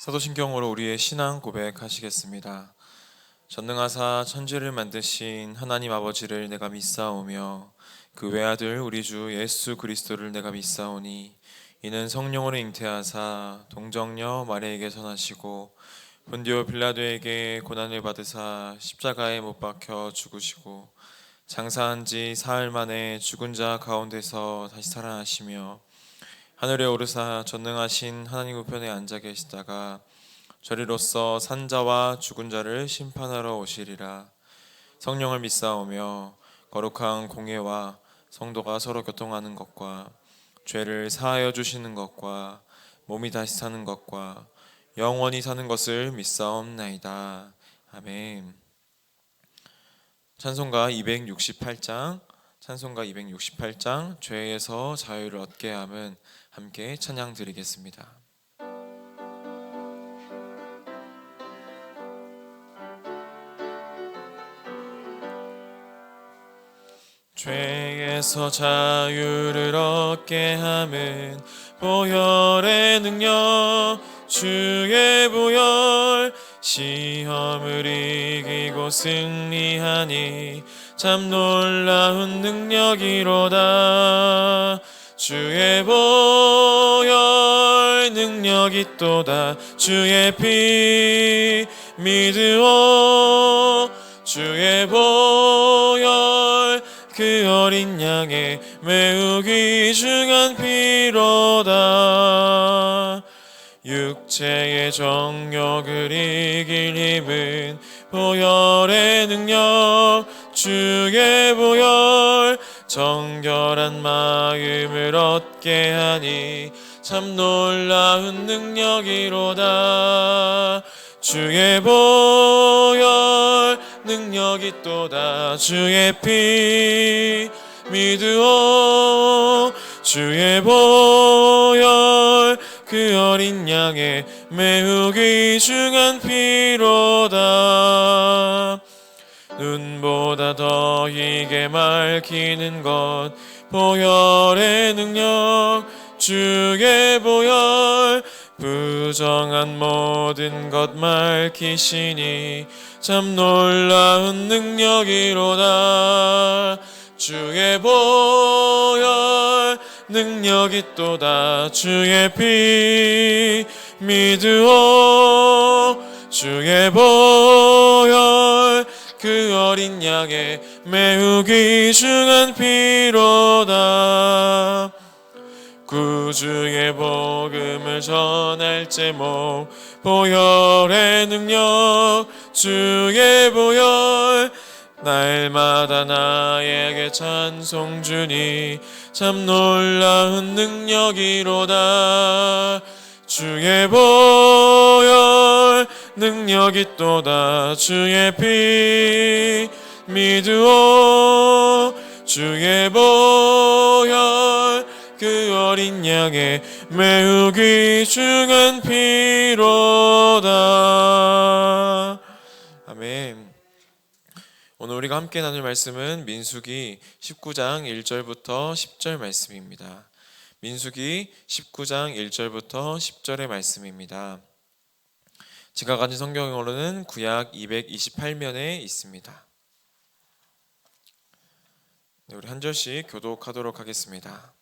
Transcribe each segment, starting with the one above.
사도신경으로 우리의 신앙 고백하시겠습니다. 전능하사 천지를 만드신 하나님 아버지를 내가 믿사오며 그 외아들 우리 주 예수 그리스도를 내가 믿사오니 이는 성령으로 잉태하사 동정녀 마리아에게 선하시고 본디오 빌라도에게 고난을 받으사 십자가에 못 박혀 죽으시고 장사한 지 사흘 만에 죽은 자 가운데서 다시 살아나시며 하늘에 오르사 전능하신 하나님 우편에 앉아 계시다가 저리로서 산자와 죽은 자를 심판하러 오시리라. 성령을 믿사오며 거룩한 공예와 성도가 서로 교통하는 것과 죄를 사하여 주시는 것과 몸이 다시 사는 것과 영원히 사는 것을 믿사옵나이다. 아멘. 찬송가 268장 죄에서 자유를 얻게 함은 함께 찬양 드리겠습니다. 죄에서 자유를 얻게 함은 보혈의 능력 주의 보혈 시험을 이기고 승리하니 참 놀라운 능력이로다. 주의 보혈 능력이 또다. 주의 피 믿으오. 주의 보혈 그 어린 양의 매우 귀중한 피로다. 육체의 정욕을 이길 힘은 보혈의 능력 주의 보혈 정결한 마음을 얻게 하니 참 놀라운 능력이로다. 주의 보혈 능력이 또다. 주의 피 믿으오. 주의 보혈 그 어린 양의 매우 귀중한 피로다. 눈보다 더 희게 맑히는 것 보혈의 능력 주의 보혈 부정한 모든 것 맑히시니 참 놀라운 능력이로다. 주의 보혈 능력이 또다. 주의 피 믿으오. 주의 보혈 그 어린 양의 매우 귀중한 피로다. 구주의 복음을 전할 제목 보혈의 능력 주의 보혈 날마다 나에게 찬송 주니 참 놀라운 능력이로다. 주의 보혈 능력이 또다. 주의 피 믿으오. 주의 보혈 그 어린 양의 매우 귀중한 피로다. 아멘. 오늘 우리가 함께 나눌 말씀은 민수기 19장 1절부터 10절 말씀입니다. 민수기 19장 1절부터 10절의 말씀입니다. 제가 가진 성경으로는 구약 228면에 있습니다. 우리 한 절씩 교독하도록 하겠습니다.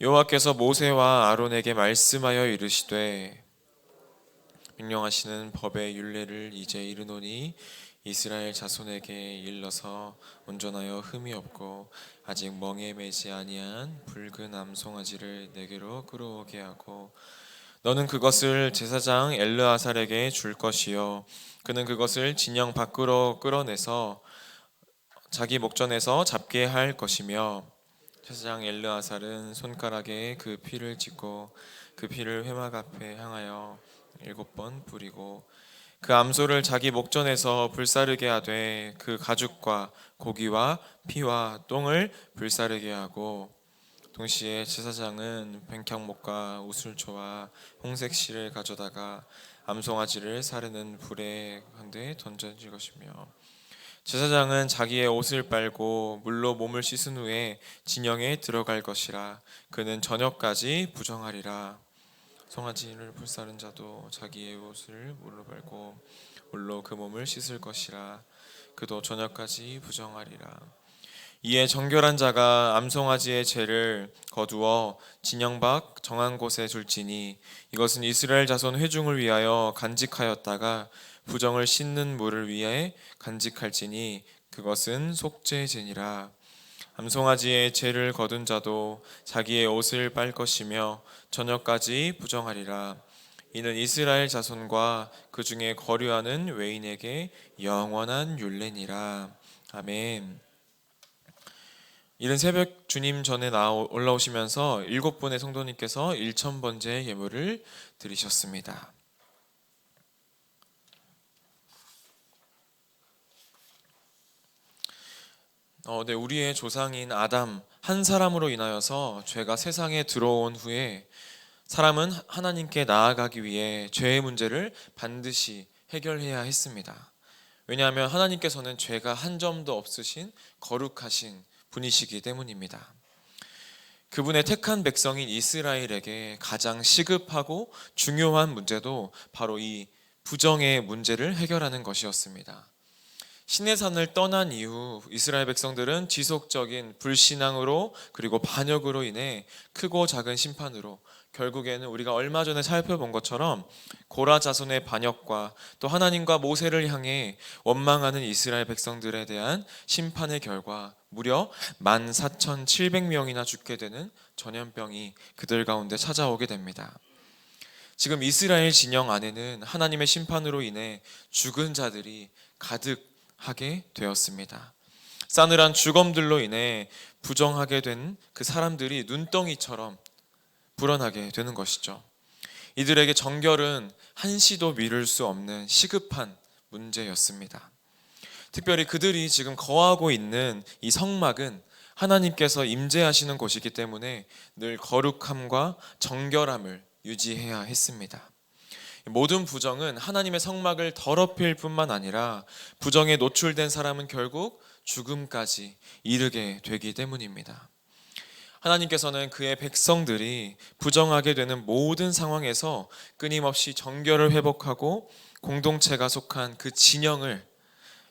여호와께서 모세와 아론에게 말씀하여 이르시되 명령하시는 법의 율례를 이제 이르노니 이스라엘 자손에게 일러서 온전하여 흠이 없고 아직 멍에 매지 아니한 붉은 암송아지를 내게로 끌어오게 하고 너는 그것을 제사장 엘르아살에게 줄 것이요 그는 그것을 진영 밖으로 끌어내서 자기 목전에서 잡게 할 것이며 제사장 엘르아살은 손가락에 그 피를 찍고 그 피를 회막 앞에 향하여 7번 뿌리고 그 암소를 자기 목전에서 불사르게 하되 그 가죽과 고기와 피와 똥을 불사르게 하고 동시에 제사장은 백향목과 우슬초와 홍색 실을 가져다가 암송아지를 사르는 불에 한데 던져질 것이며 제사장은 자기의 옷을 빨고 물로 몸을 씻은 후에 진영에 들어갈 것이라. 그는 저녁까지 부정하리라. 송아지를 불사른 자도 자기의 옷을 물로 밟고 물로 그 몸을 씻을 것이라. 그도 저녁까지 부정하리라. 이에 정결한 자가 암송아지의 죄를 거두어 진영 밖 정한 곳에 둘지니 이것은 이스라엘 자손 회중을 위하여 간직하였다가 부정을 씻는 물을 위해 간직할지니 그것은 속죄제니라. 암송아지의 죄를 거둔 자도 자기의 옷을 빨 것이며 저녁까지 부정하리라. 이는 이스라엘 자손과 그 중에 거류하는 외인에게 영원한 율례니라. 아멘. 이른 새벽 주님 전에 올라오시면서 7분의 성도님께서 1000번째 예물을 드리셨습니다. 네, 우리의 조상인 아담 한 사람으로 인하여서 죄가 세상에 들어온 후에 사람은 하나님께 나아가기 위해 죄의 문제를 반드시 해결해야 했습니다. 왜냐하면 하나님께서는 죄가 한 점도 없으신 거룩하신 분이시기 때문입니다. 그분의 택한 백성인 이스라엘에게 가장 시급하고 중요한 문제도 바로 이 부정의 문제를 해결하는 것이었습니다. 시내산을 떠난 이후 이스라엘 백성들은 지속적인 불신앙으로 그리고 반역으로 인해 크고 작은 심판으로 결국에는 우리가 얼마 전에 살펴본 것처럼 고라 자손의 반역과 또 하나님과 모세를 향해 원망하는 이스라엘 백성들에 대한 심판의 결과 무려 14,700명이나 죽게 되는 전염병이 그들 가운데 찾아오게 됩니다. 지금 이스라엘 진영 안에는 하나님의 심판으로 인해 죽은 자들이 가득하게 되었습니다. 싸늘한 죽음들로 인해 부정하게 된 그 사람들이 눈덩이처럼 불어나게 되는 것이죠. 이들에게 정결은 한시도 미룰 수 없는 시급한 문제였습니다. 특별히 그들이 지금 거하고 있는 이 성막은 하나님께서 임재하시는 곳이기 때문에 늘 거룩함과 정결함을 유지해야 했습니다. 모든 부정은 하나님의 성막을 더럽힐 뿐만 아니라 부정에 노출된 사람은 결국 죽음까지 이르게 되기 때문입니다. 하나님께서는 그의 백성들이 부정하게 되는 모든 상황에서 끊임없이 정결을 회복하고 공동체가 속한 그 진영을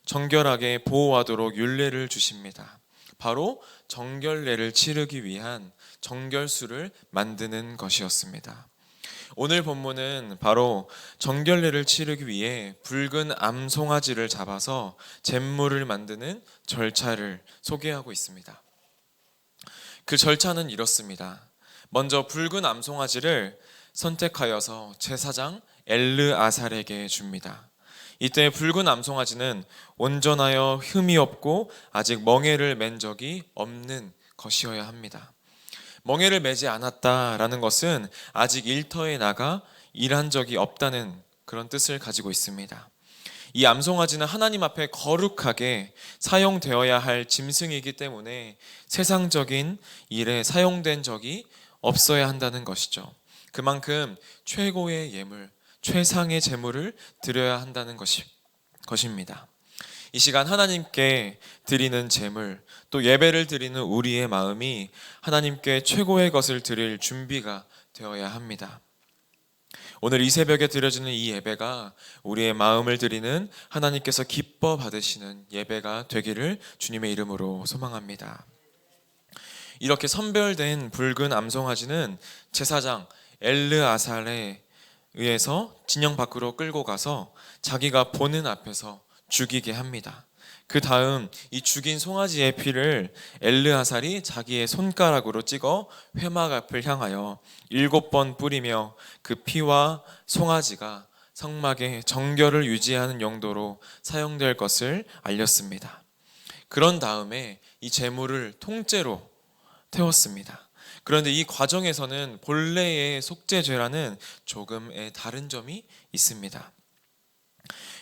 정결하게 보호하도록 율례를 주십니다. 바로 정결례를 치르기 위한 정결수를 만드는 것이었습니다. 오늘 본문은 바로 정결례를 치르기 위해 붉은 암송아지를 잡아서 제물을 만드는 절차를 소개하고 있습니다. 그 절차는 이렇습니다. 먼저 붉은 암송아지를 선택하여서 제사장 엘르아살에게 줍니다. 이때 붉은 암송아지는 온전하여 흠이 없고 아직 멍에를 맨 적이 없는 것이어야 합니다. 멍에를 매지 않았다라는 것은 아직 일터에 나가 일한 적이 없다는 그런 뜻을 가지고 있습니다. 이 암송아지는 하나님 앞에 거룩하게 사용되어야 할 짐승이기 때문에 세상적인 일에 사용된 적이 없어야 한다는 것이죠. 그만큼 최고의 예물, 최상의 제물을 드려야 한다는 것입니다. 이 시간 하나님께 드리는 제물, 또 예배를 드리는 우리의 마음이 하나님께 최고의 것을 드릴 준비가 되어야 합니다. 오늘 이 새벽에 드려지는 이 예배가 우리의 마음을 드리는 하나님께서 기뻐 받으시는 예배가 되기를 주님의 이름으로 소망합니다. 이렇게 선별된 붉은 암송아지는 제사장 엘르아살에 의해서 진영 밖으로 끌고 가서 자기가 보는 앞에서 죽이게 합니다. 그 다음 이 죽인 송아지의 피를 엘르아살이 자기의 손가락으로 찍어 회막 앞을 향하여 7번 뿌리며 그 피와 송아지가 성막의 정결을 유지하는 용도로 사용될 것을 알렸습니다. 그런 다음에 이 제물을 통째로 태웠습니다. 그런데 이 과정에서는 본래의 속죄죄라는 조금의 다른 점이 있습니다.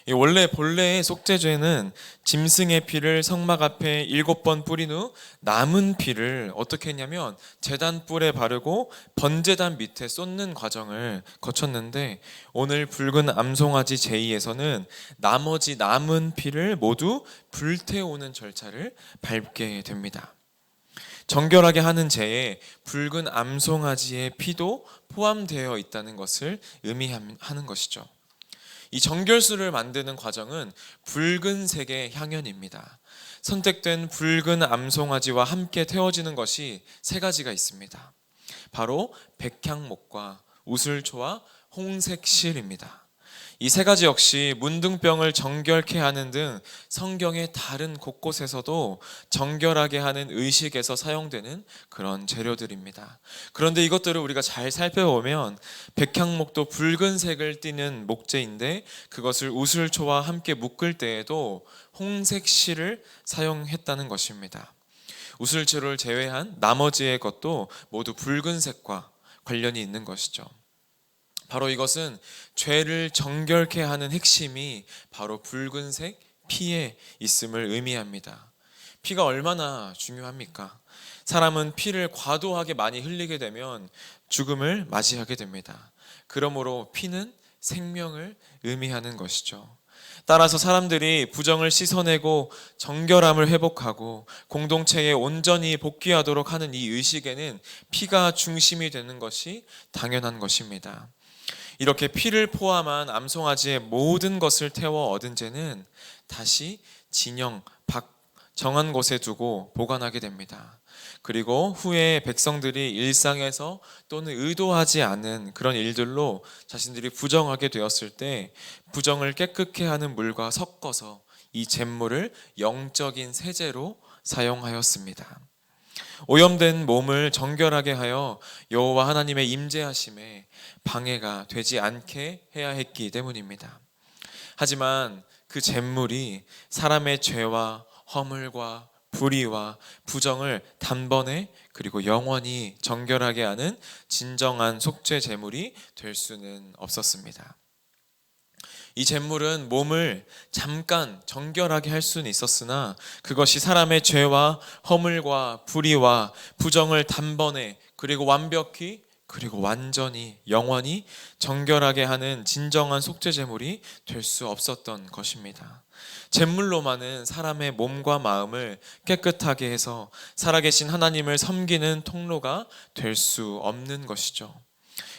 원래 본래의 속죄죄는 짐승의 피를 성막 앞에 7번 뿌린 후 남은 피를 어떻게 했냐면 제단 뿔에 바르고 번제단 밑에 쏟는 과정을 거쳤는데 오늘 붉은 암송아지 제의에서는 나머지 남은 피를 모두 불태우는 절차를 밟게 됩니다. 정결하게 하는 제에 붉은 암송아지의 피도 포함되어 있다는 것을 의미하는 것이죠. 이 정결수를 만드는 과정은 붉은색의 향연입니다. 선택된 붉은 암송아지와 함께 태워지는 것이 세 가지가 있습니다. 바로 백향목과 우슬초와 홍색실입니다. 이 세 가지 역시 문둥병을 정결케 하는 등 성경의 다른 곳곳에서도 정결하게 하는 의식에서 사용되는 그런 재료들입니다. 그런데 이것들을 우리가 잘 살펴보면 백향목도 붉은색을 띠는 목재인데 그것을 우슬초와 함께 묶을 때에도 홍색 실을 사용했다는 것입니다. 우슬초를 제외한 나머지의 것도 모두 붉은색과 관련이 있는 것이죠. 바로 이것은 죄를 정결케 하는 핵심이 바로 붉은색 피에 있음을 의미합니다. 피가 얼마나 중요합니까? 사람은 피를 과도하게 많이 흘리게 되면 죽음을 맞이하게 됩니다. 그러므로 피는 생명을 의미하는 것이죠. 따라서 사람들이 부정을 씻어내고 정결함을 회복하고 공동체에 온전히 복귀하도록 하는 이 의식에는 피가 중심이 되는 것이 당연한 것입니다. 이렇게 피를 포함한 암송아지의 모든 것을 태워 얻은 죄는 다시 진영, 정한 곳에 두고 보관하게 됩니다. 그리고 후에 백성들이 일상에서 또는 의도하지 않은 그런 일들로 자신들이 부정하게 되었을 때 부정을 깨끗게 하는 물과 섞어서 이 잿물을 영적인 세제로 사용하였습니다. 오염된 몸을 정결하게 하여 여호와 하나님의 임재하심에 방해가 되지 않게 해야 했기 때문입니다. 하지만 그 잿물이 사람의 죄와 허물과 불의와 부정을 단번에 그리고 영원히 정결하게 하는 진정한 속죄 제물이 될 수는 없었습니다. 이 잿물은 몸을 잠깐 정결하게 할 수는 있었으나 그것이 사람의 죄와 허물과 불의와 부정을 단번에 그리고 완벽히 그리고 완전히 영원히 정결하게 하는 진정한 속죄 제물이 될 수 없었던 것입니다. 잿물로만은 사람의 몸과 마음을 깨끗하게 해서 살아계신 하나님을 섬기는 통로가 될 수 없는 것이죠.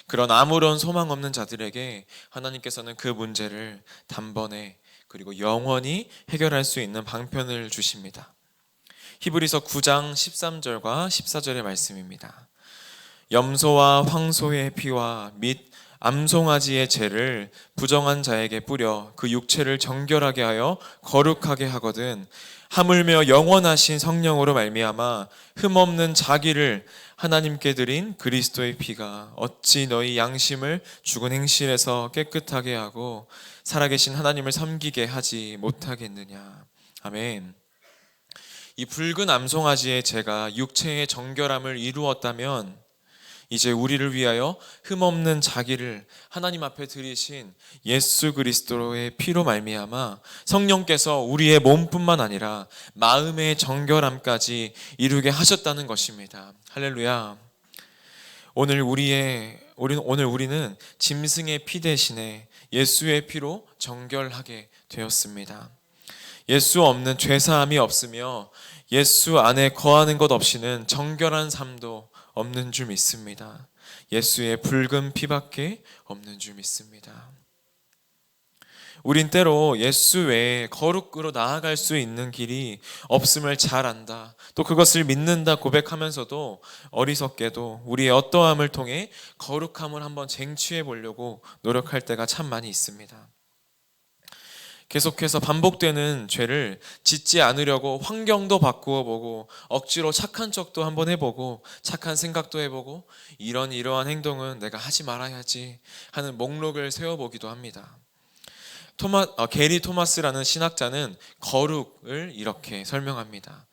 그런 아무런 소망 없는 자들에게 하나님께서는 그 문제를 단번에 그리고 영원히 해결할 수 있는 방편을 주십니다. 히브리서 9장 13절과 14절의 말씀입니다. 염소와 황소의 피와 및 암송아지의 죄를 부정한 자에게 뿌려 그 육체를 정결하게 하여 거룩하게 하거든 하물며 영원하신 성령으로 말미암아 흠없는 자기를 하나님께 드린 그리스도의 피가 어찌 너희 양심을 죽은 행실에서 깨끗하게 하고 살아계신 하나님을 섬기게 하지 못하겠느냐. 아멘. 이 붉은 암송아지의 죄가 육체의 정결함을 이루었다면 이제 우리를 위하여 흠없는 자기를 하나님 앞에 드리신 예수 그리스도의 피로 말미암아 성령께서 우리의 몸뿐만 아니라 마음의 정결함까지 이루게 하셨다는 것입니다. 할렐루야. 오늘 우리는 짐승의 피 대신에 예수의 피로 정결하게 되었습니다. 예수 없는 죄사함이 없으며 예수 안에 거하는 것 없이는 정결한 삶도 없는 줄 믿습니다. 예수의 붉은 피밖에 없는 줄 믿습니다. 우린 때로 예수 외에 거룩으로 나아갈 수 있는 길이 없음을 잘 안다. 또 그것을 믿는다 고백하면서도 어리석게도 우리의 어떠함을 통해 거룩함을 한번 쟁취해 보려고 노력할 때가 참 많이 있습니다. 계속해서 반복되는 죄를 짓지 않으려고 환경도 바꾸어 보고 억지로 착한 척도 한번 해보고 착한 생각도 해보고 이러한 행동은 내가 하지 말아야지 하는 목록을 세워보기도 합니다. 게리 토마스라는 신학자는 거룩을 이렇게 설명합니다.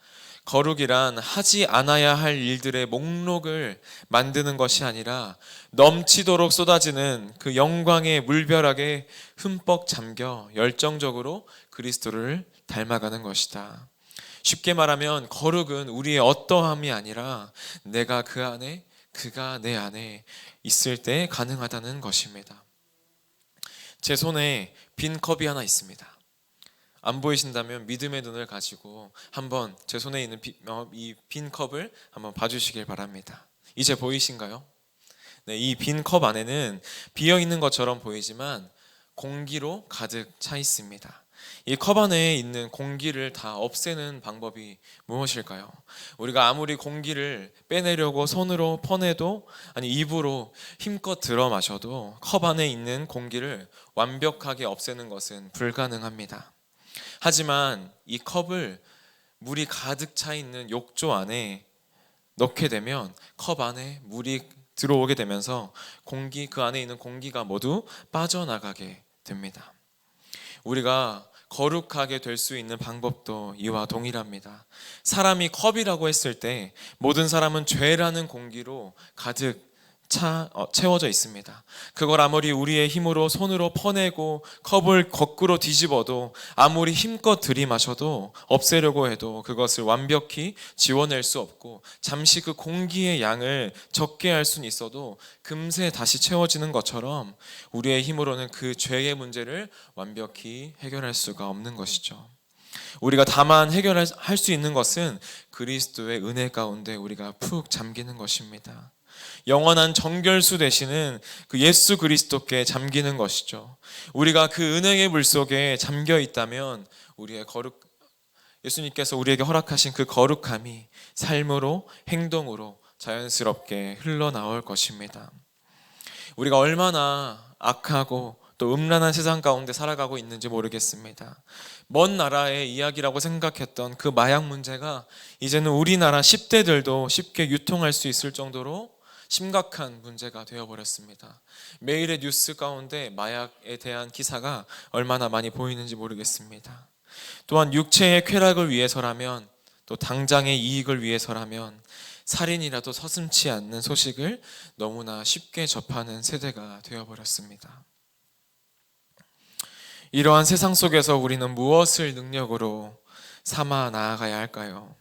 거룩이란 하지 않아야 할 일들의 목록을 만드는 것이 아니라 넘치도록 쏟아지는 그 영광의 물벼락에 흠뻑 잠겨 열정적으로 그리스도를 닮아가는 것이다. 쉽게 말하면 거룩은 우리의 어떠함이 아니라 내가 그 안에, 그가 내 안에 있을 때 가능하다는 것입니다. 제 손에 빈 컵이 하나 있습니다. 안 보이신다면 믿음의 눈을 가지고 한번 제 손에 있는 이 빈 컵을 한번 봐주시길 바랍니다. 이제 보이신가요? 네, 이 빈 컵 안에는 비어 있는 것처럼 보이지만 공기로 가득 차 있습니다. 이 컵 안에 있는 공기를 다 없애는 방법이 무엇일까요? 우리가 아무리 공기를 빼내려고 손으로 퍼내도, 아니 입으로 힘껏 들어 마셔도 컵 안에 있는 공기를 완벽하게 없애는 것은 불가능합니다. 하지만 이 컵을 물이 가득 차 있는 욕조 안에 넣게 되면 컵 안에 물이 들어오게 되면서 그 안에 있는 공기가 모두 빠져나가게 됩니다. 우리가 거룩하게 될 수 있는 방법도 이와 동일합니다. 사람이 컵이라고 했을 때 모든 사람은 죄라는 공기로 가득 채워져 있습니다. 그걸 아무리 우리의 힘으로 손으로 퍼내고 컵을 거꾸로 뒤집어도 아무리 힘껏 들이마셔도 없애려고 해도 그것을 완벽히 지워낼 수 없고, 잠시 그 공기의 양을 적게 할 수는 있어도 금세 다시 채워지는 것처럼 우리의 힘으로는 그 죄의 문제를 완벽히 해결할 수가 없는 것이죠. 우리가 다만 해결할 수 있는 것은 그리스도의 은혜 가운데 우리가 푹 잠기는 것입니다. 영원한 정결수 되시는 그 예수 그리스도께 잠기는 것이죠. 우리가 그 은혜의 물속에 잠겨 있다면 예수님께서 우리에게 허락하신 그 거룩함이 삶으로, 행동으로 자연스럽게 흘러나올 것입니다. 우리가 얼마나 악하고 또 음란한 세상 가운데 살아가고 있는지 모르겠습니다. 먼 나라의 이야기라고 생각했던 그 마약 문제가 이제는 우리나라 10대들도 쉽게 유통할 수 있을 정도로 심각한 문제가 되어버렸습니다. 매일의 뉴스 가운데 마약에 대한 기사가 얼마나 많이 보이는지 모르겠습니다. 또한 육체의 쾌락을 위해서라면, 또 당장의 이익을 위해서라면 살인이라도 서슴지 않는 소식을 너무나 쉽게 접하는 세대가 되어버렸습니다. 이러한 세상 속에서 우리는 무엇을 능력으로 삼아 나아가야 할까요?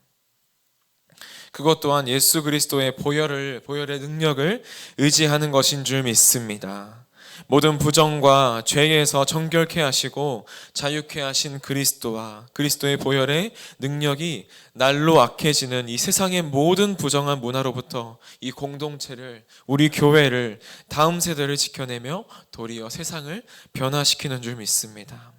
그것 또한 예수 그리스도의 보혈의 능력을 의지하는 것인 줄 믿습니다. 모든 부정과 죄에서 정결케 하시고 자유케 하신 그리스도와 그리스도의 보혈의 능력이 날로 악해지는 이 세상의 모든 부정한 문화로부터 이 공동체를, 우리 교회를, 다음 세대를 지켜내며 도리어 세상을 변화시키는 줄 믿습니다.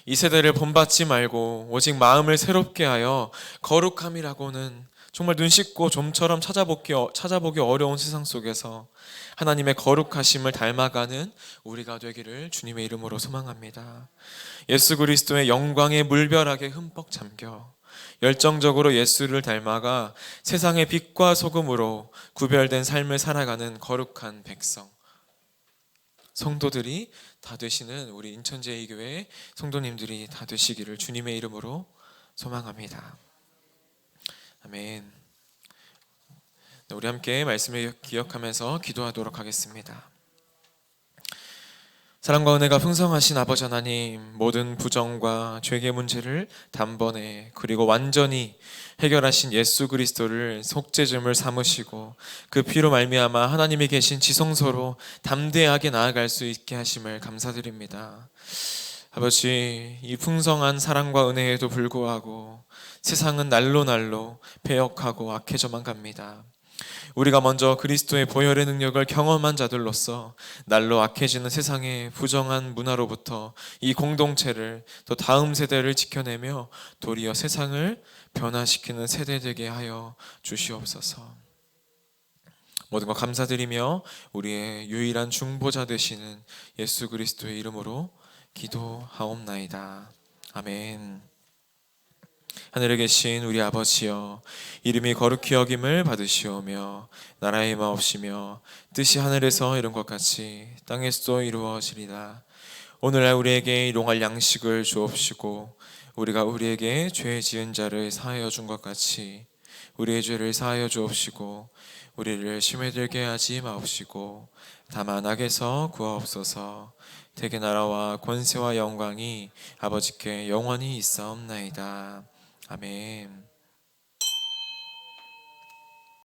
이 세대를 본받지 말고 오직 마음을 새롭게 하여 거룩함이라고는 정말 눈 씻고 좀처럼 찾아보기 어려운 세상 속에서 하나님의 거룩하심을 닮아가는 우리가 되기를 주님의 이름으로 소망합니다. 예수 그리스도의 영광에 물별하게 흠뻑 잠겨 열정적으로 예수를 닮아가 세상의 빛과 소금으로 구별된 삶을 살아가는 거룩한 백성, 성도들이 다 되시는 우리 인천제일교회 성도님들이 다 되시기를 주님의 이름으로 소망합니다. 아멘. 우리 함께 말씀을 기억하면서 기도하도록 하겠습니다. 사랑과 은혜가 풍성하신 아버지 하나님, 모든 부정과 죄의 문제를 단번에 그리고 완전히 해결하신 예수 그리스도를 속죄점을 삼으시고 그 피로 말미암아 하나님이 계신 지성소로 담대하게 나아갈 수 있게 하심을 감사드립니다. 아버지, 이 풍성한 사랑과 은혜에도 불구하고 세상은 날로 배역하고 악해져만 갑니다. 우리가 먼저 그리스도의 보혈의 능력을 경험한 자들로서 날로 악해지는 세상의 부정한 문화로부터 이 공동체를, 또 다음 세대를 지켜내며 도리어 세상을 변화시키는 세대 되게 하여 주시옵소서. 모든 것 감사드리며 우리의 유일한 중보자 되시는 예수 그리스도의 이름으로 기도하옵나이다. 아멘. 하늘에 계신 우리 아버지여, 이름이 거룩히 여김을 받으시오며 나라의 마옵시며 뜻이 하늘에서 이룬 것 같이 땅에서도 이루어지리다. 오늘날 우리에게 일용할 양식을 주옵시고 우리가 우리에게 죄 지은 자를 사하여 준 것 같이 우리의 죄를 사하여 주옵시고 우리를 시험에 들게 하지 마옵시고 다만 악에서 구하옵소서. 대개 나라와 권세와 영광이 아버지께 영원히 있사옵나이다. 아멘.